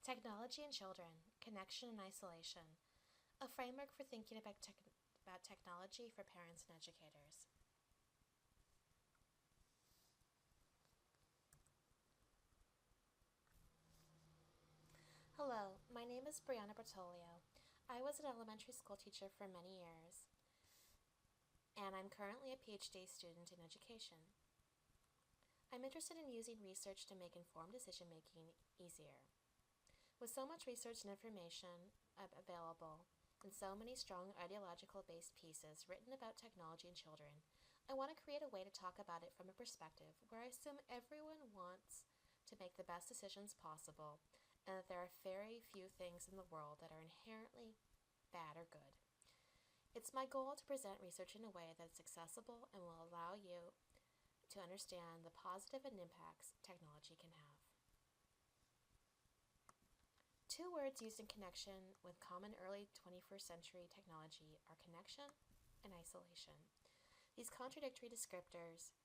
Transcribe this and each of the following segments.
Technology and Children, Connection and Isolation, a framework for thinking about technology for parents and educators. Hello, my name is Brianna Bertolio. I was an elementary school teacher for many years, and I'm currently a PhD student in education. I'm interested in using research to make informed decision-making easier. With so much research and information available, and so many strong ideological-based pieces written about technology and children, I want to create a way to talk about it from a perspective where I assume everyone wants to make the best decisions possible, and that there are very few things in the world that are inherently bad or good. It's my goal to present research in a way that's accessible and will allow you to understand the positive impacts technology can have. Two words used in connection with common early 21st century technology are connection and isolation. These contradictory descriptors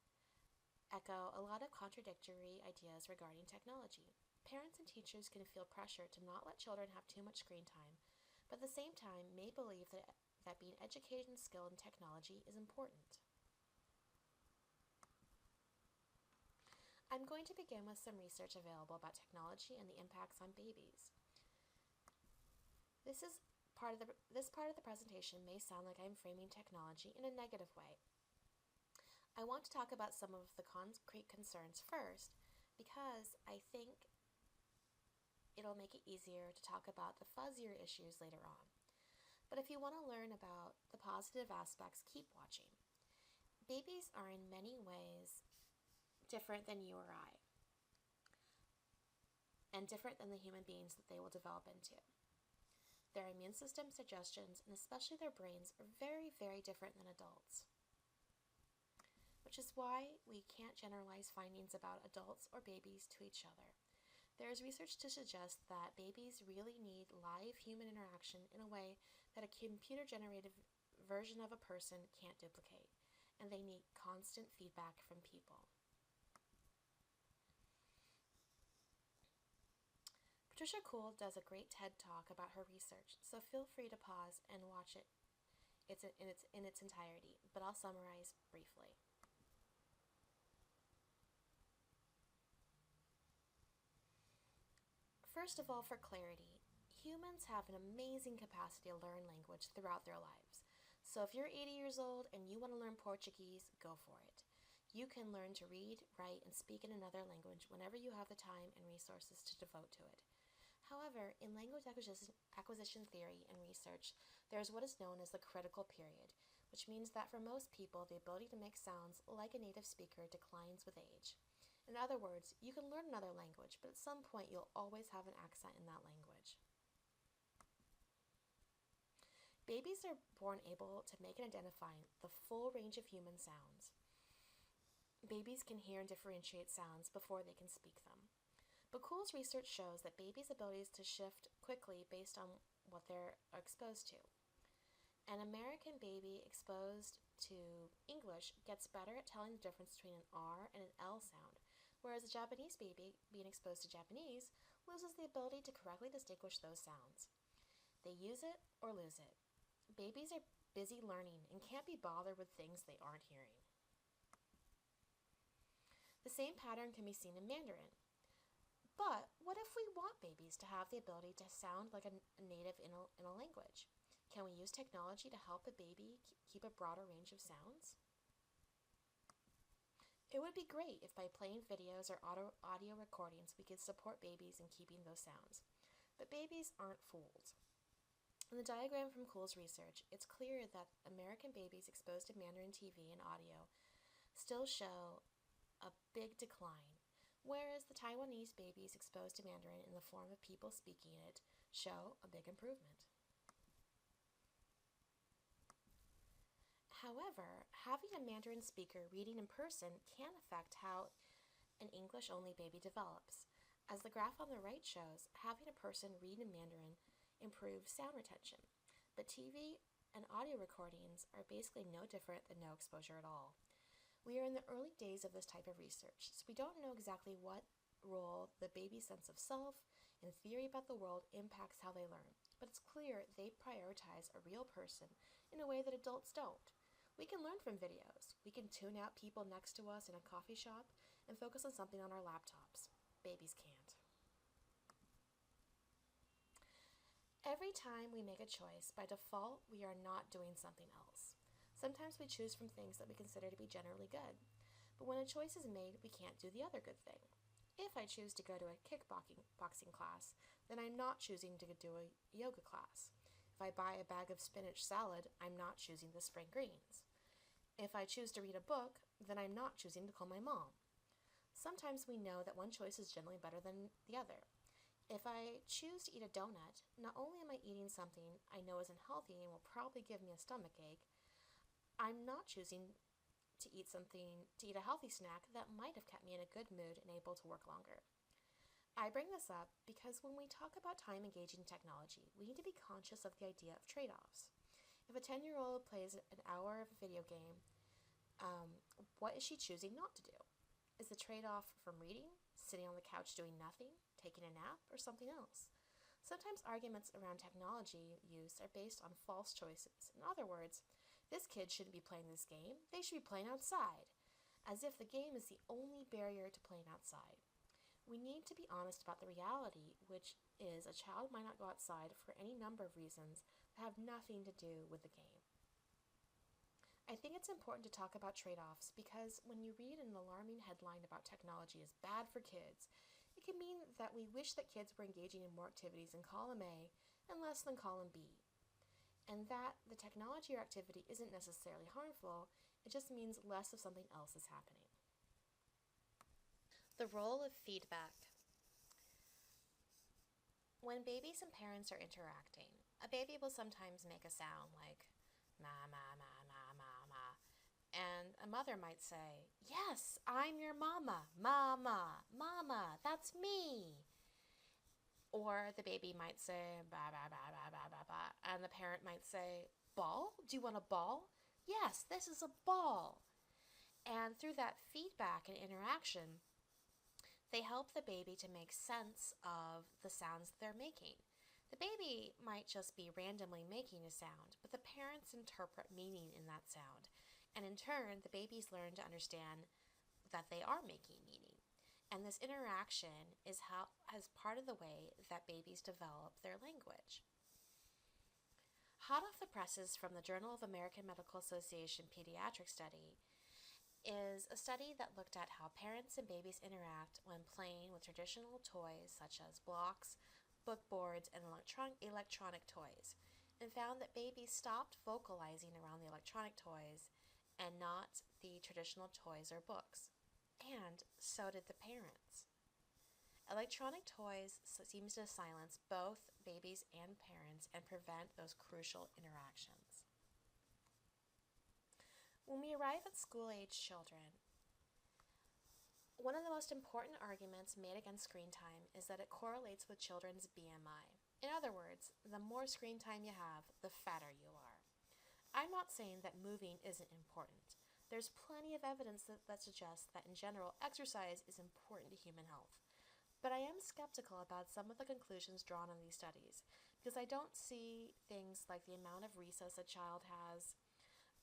echo a lot of contradictory ideas regarding technology. Parents and teachers can feel pressure to not let children have too much screen time, but at the same time may believe that being educated and skilled in technology is important. I'm going to begin with some research available about technology and the impacts on babies. This part of the presentation may sound like I'm framing technology in a negative way. I want to talk about some of the concrete concerns first because I think it'll make it easier to talk about the fuzzier issues later on. But if you want to learn about the positive aspects, keep watching. Babies are in many ways different than you or I, and different than the human beings that they will develop into. Their immune system suggestions, and especially their brains, are very, very different than adults, which is why we can't generalize findings about adults or babies to each other. There is research to suggest that babies really need live human interaction in a way that a computer-generated version of a person can't duplicate, and they need constant feedback from people. Patricia Kuhl does a great TED Talk about her research, so feel free to pause and watch it in its entirety, but I'll summarize briefly. First of all, for clarity, humans have an amazing capacity to learn language throughout their lives. So if you're 80 years old and you want to learn Portuguese, go for it. You can learn to read, write, and speak in another language whenever you have the time and resources to devote to it. However, in language acquisition theory and research, there is what is known as the critical period, which means that for most people, the ability to make sounds like a native speaker declines with age. In other words, you can learn another language, but at some point you'll always have an accent in that language. Babies are born able to make and identify the full range of human sounds. Babies can hear and differentiate sounds before they can speak them. But Kuhl's research shows that babies' abilities to shift quickly based on what they're exposed to. An American baby exposed to English gets better at telling the difference between an R and an L sound, whereas a Japanese baby, being exposed to Japanese, loses the ability to correctly distinguish those sounds. They use it or lose it. Babies are busy learning and can't be bothered with things they aren't hearing. The same pattern can be seen in Mandarin. But what if we want babies to have the ability to sound like a native in a language? Can we use technology to help a baby keep a broader range of sounds? It would be great if by playing videos or audio recordings we could support babies in keeping those sounds. But babies aren't fooled. In the diagram from Kuhl's research, it's clear that American babies exposed to Mandarin TV and audio still show a big decline, whereas the Taiwanese babies exposed to Mandarin in the form of people speaking it show a big improvement. However, having a Mandarin speaker reading in person can affect how an English-only baby develops. As the graph on the right shows, having a person read in Mandarin improves sound retention, but TV and audio recordings are basically no different than no exposure at all. We are in the early days of this type of research, so we don't know exactly what role the baby's sense of self, and theory about the world impacts how they learn, but it's clear they prioritize a real person in a way that adults don't. We can learn from videos. We can tune out people next to us in a coffee shop and focus on something on our laptops. Babies can't. Every time we make a choice, by default, we are not doing something else. Sometimes we choose from things that we consider to be generally good. But when a choice is made, we can't do the other good thing. If I choose to go to a kickboxing class, then I'm not choosing to do a yoga class. If I buy a bag of spinach salad, I'm not choosing the spring greens. If I choose to read a book, then I'm not choosing to call my mom. Sometimes we know that one choice is generally better than the other. If I choose to eat a donut, not only am I eating something I know isn't healthy and will probably give me a stomach ache, I'm not choosing to eat a healthy snack that might have kept me in a good mood and able to work longer. I bring this up because when we talk about time-engaging technology, we need to be conscious of the idea of trade-offs. If a 10-year-old plays an hour of a video game, what is she choosing not to do? Is the trade-off from reading, sitting on the couch doing nothing, taking a nap, or something else? Sometimes arguments around technology use are based on false choices. In other words, this kid shouldn't be playing this game, they should be playing outside, as if the game is the only barrier to playing outside. We need to be honest about the reality, which is a child might not go outside for any number of reasons that have nothing to do with the game. I think it's important to talk about trade-offs because when you read an alarming headline about technology is bad for kids, it can mean that we wish that kids were engaging in more activities in column A and less than column B. And that the technology or activity isn't necessarily harmful, it just means less of something else is happening. The role of feedback. When babies and parents are interacting, a baby will sometimes make a sound like ma, ma, ma, ma, ma, ma. And a mother might say, "Yes, I'm your mama, mama, mama, that's me." Or the baby might say, ba, ba, ba, ba, ba, ba, ba. And the parent might say, "Ball? Do you want a ball?" "Yes, this is a ball." And through that feedback and interaction, they help the baby to make sense of the sounds they're making. The baby might just be randomly making a sound, but the parents interpret meaning in that sound. And in turn, the babies learn to understand that they are making meaning. And this interaction is part of the way that babies develop their language. Hot off the presses from the Journal of American Medical Association Pediatrics study is a study that looked at how parents and babies interact when playing with traditional toys such as blocks, book boards, and electronic toys, and found that babies stopped vocalizing around the electronic toys and not the traditional toys or books. And so did the parents. Electronic toys seems to silence both babies and parents and prevent those crucial interactions. When we arrive at school-age children, one of the most important arguments made against screen time is that it correlates with children's BMI. In other words, the more screen time you have, the fatter you are. I'm not saying that moving isn't important. There's plenty of evidence that suggests that in general, exercise is important to human health. But I am skeptical about some of the conclusions drawn in these studies because I don't see things like the amount of recess a child has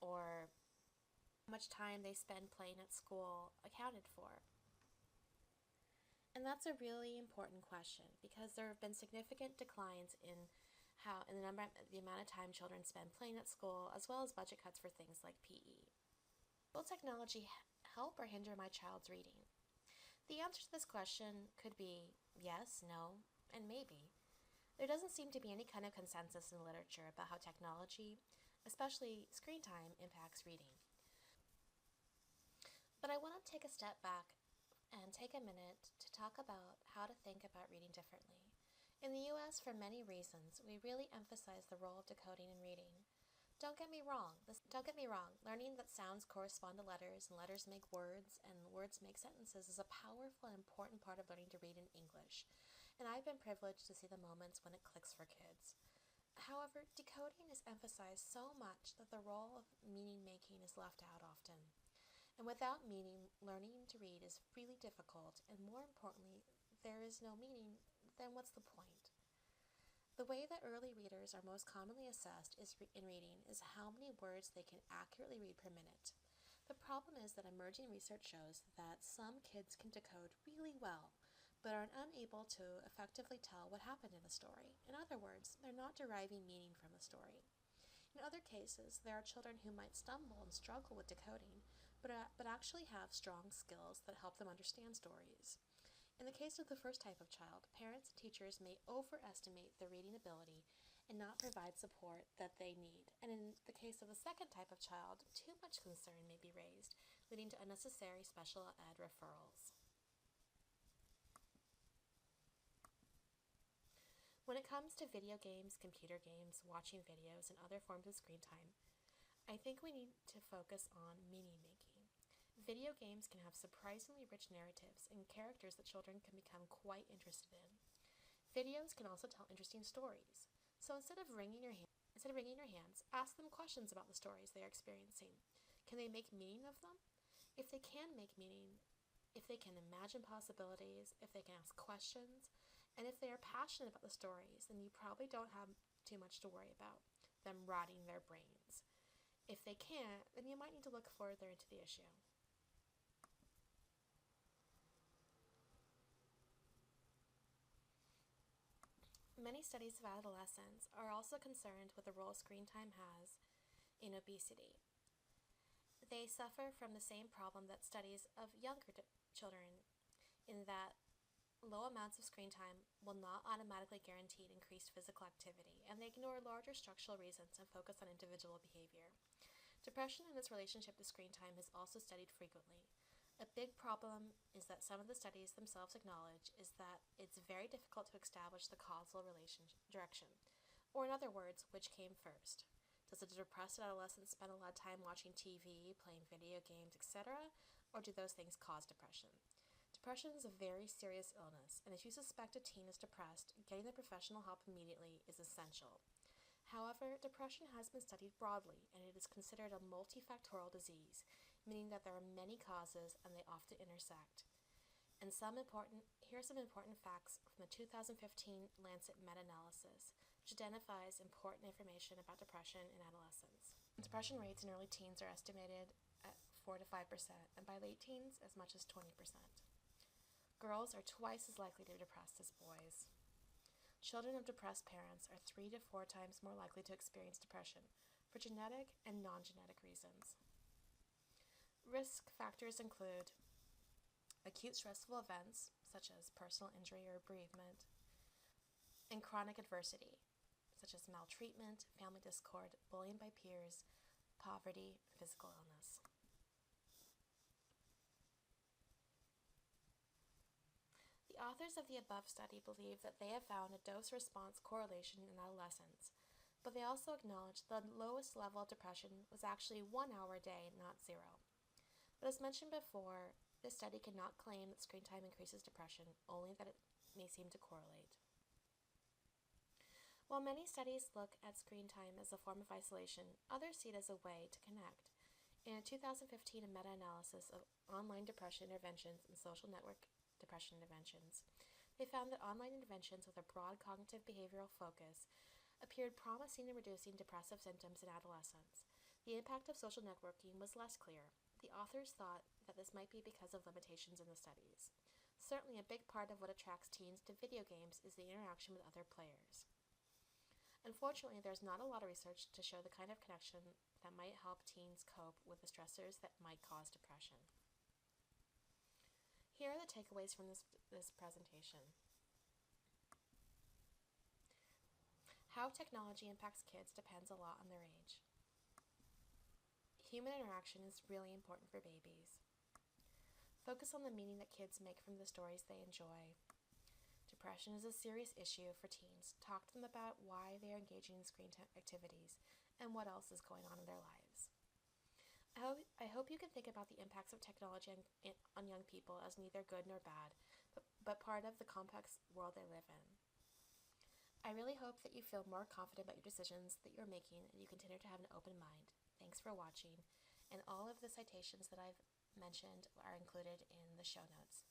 or how much time they spend playing at school accounted for. And that's a really important question because there have been significant declines in the amount of time children spend playing at school, as well as budget cuts for things like PE. Will technology help or hinder my child's reading? The answer to this question could be yes, no, and maybe. There doesn't seem to be any kind of consensus in literature about how technology, especially screen time, impacts reading. But I want to take a step back and take a minute to talk about how to think about reading differently. In the US, for many reasons, we really emphasize the role of decoding and reading. Don't get me wrong, learning that sounds correspond to letters and letters make words and words make sentences is a powerful and important part of learning to read in English. And I've been privileged to see the moments when it clicks for kids. However, decoding is emphasized so much that the role of meaning making is left out often. And without meaning, learning to read is really difficult, and more importantly, there is no meaning, then what's the point? The way that early readers are most commonly assessed in reading is how many words they can accurately read per minute. The problem is that emerging research shows that some kids can decode really well, but are unable to effectively tell what happened in a story. In other words, they're not deriving meaning from the story. In other cases, there are children who might stumble and struggle with decoding, but actually have strong skills that help them understand stories. In the case of the first type of child, parents and teachers may overestimate their reading ability and not provide support that they need. And in the case of the second type of child, too much concern may be raised, leading to unnecessary special ed referrals. When it comes to video games, computer games, watching videos, and other forms of screen time, I think we need to focus on meaning making. Video games can have surprisingly rich narratives and characters that children can become quite interested in. Videos can also tell interesting stories. So instead of wringing your hands, ask them questions about the stories they are experiencing. Can they make meaning of them? If they can make meaning, if they can imagine possibilities, if they can ask questions, and if they are passionate about the stories, then you probably don't have too much to worry about them rotting their brains. If they can't, then you might need to look further into the issue. Many studies of adolescents are also concerned with the role screen time has in obesity. They suffer from the same problem that studies of younger children, in that low amounts of screen time will not automatically guarantee increased physical activity, and they ignore larger structural reasons and focus on individual behavior. Depression and its relationship to screen time is also studied frequently. A big problem is that some of the studies themselves acknowledge is that it's very difficult to establish the causal direction, or in other words, which came first. Does a depressed adolescent spend a lot of time watching TV, playing video games, etc., or do those things cause depression? Depression is a very serious illness, and if you suspect a teen is depressed, getting the professional help immediately is essential. However, depression has been studied broadly, and it is considered a multifactorial disease, meaning that there are many causes and they often intersect. And here are some important facts from the 2015 Lancet meta-analysis, which identifies important information about depression in adolescents. Depression rates in early teens are estimated at 4 to 5%, and by late teens, as much as 20%. Girls are twice as likely to be depressed as boys. Children of depressed parents are 3 to 4 times more likely to experience depression for genetic and non-genetic reasons. Risk factors include acute stressful events, such as personal injury or bereavement, and chronic adversity, such as maltreatment, family discord, bullying by peers, poverty, and physical illness. The authors of the above study believe that they have found a dose-response correlation in adolescents, but they also acknowledge the lowest level of depression was actually 1 hour a day, not 0. But as mentioned before, this study cannot claim that screen time increases depression, only that it may seem to correlate. While many studies look at screen time as a form of isolation, others see it as a way to connect. In a 2015 meta-analysis of online depression interventions and social network depression interventions, they found that online interventions with a broad cognitive behavioral focus appeared promising in reducing depressive symptoms in adolescents. The impact of social networking was less clear. The authors thought that this might be because of limitations in the studies. Certainly a big part of what attracts teens to video games is the interaction with other players. Unfortunately, there's not a lot of research to show the kind of connection that might help teens cope with the stressors that might cause depression. Here are the takeaways from this presentation. How technology impacts kids depends a lot on their age. Human interaction is really important for babies. Focus on the meaning that kids make from the stories they enjoy. Depression is a serious issue for teens. Talk to them about why they are engaging in screen activities and what else is going on in their lives. I hope you can think about the impacts of technology on young people as neither good nor bad, but part of the complex world they live in. I really hope that you feel more confident about your decisions that you're making and you continue to have an open mind. Thanks for watching, and all of the citations that I've mentioned are included in the show notes.